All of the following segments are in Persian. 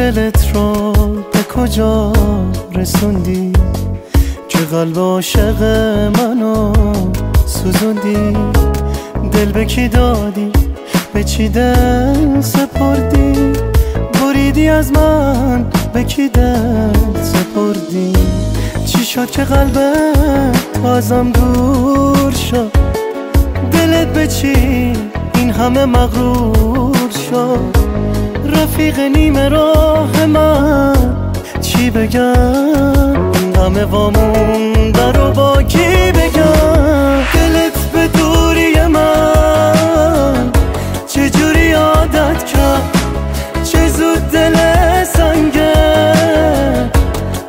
دلت رو به کجا رسوندی که قلب عاشق منو سوزوندی؟ دل به کی دادی؟ به چی دل سپردی؟ بریدی از من، به کی دل سپردی؟ چی شد که قلبت ازم دور شد؟ دلت به چی این همه مغرور شد؟ رفیق نیمه راه من چی بگم؟ این همه وامونده رو با کی بگم؟ دلت به دوری من چجوری عادت کرد؟ چه زود دل سنگه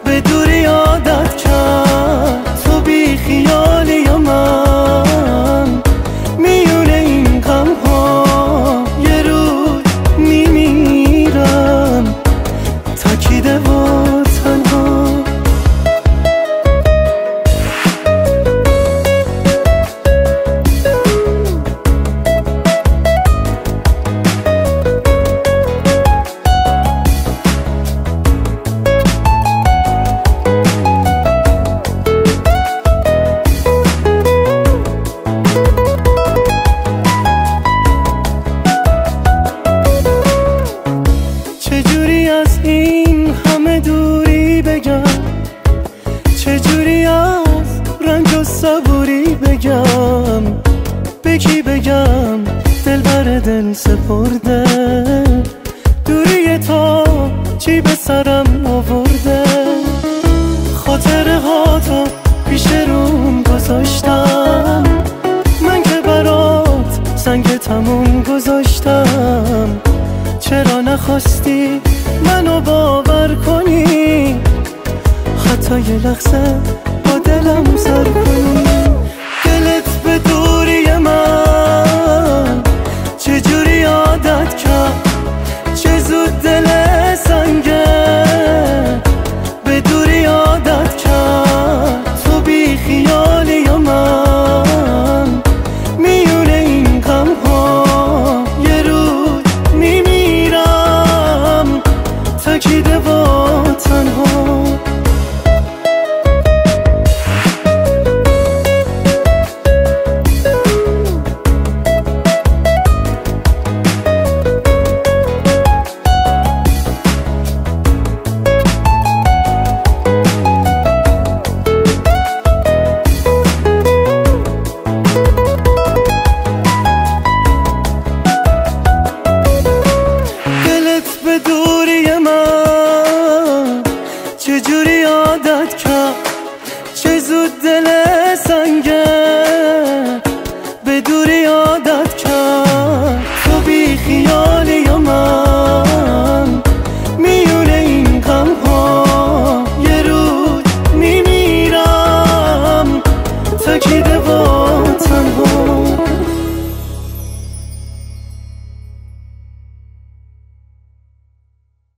به دوری عادت کرد. تو بی خیالی یا من میونه این غم ها یه روز میمیرم تکیده و تنها. چجوری از این همه دوری بگم؟ چجوری از رنج و صبوری بگم؟ به کی بگم دل بر دل سپرده؟ دوری تو چی به سرم آورده؟ خاطره ها تو پیش روم گذاشتم، من که برات سنگ تموم گذاشتم. چرا نخواستی منو باور کنی؟ حتی یه لحظه با دلم سر کنی. دلت به دوری من چجوری عادت کرد؟ چه زود دل سنگه به دوری عادت کرد. تو بی خیالی یا من میونه این غم ها یه روز میمیرم تکیده و تنها. به دوری من چجوری عادت کرد؟ چه زود دل سنگه به دوری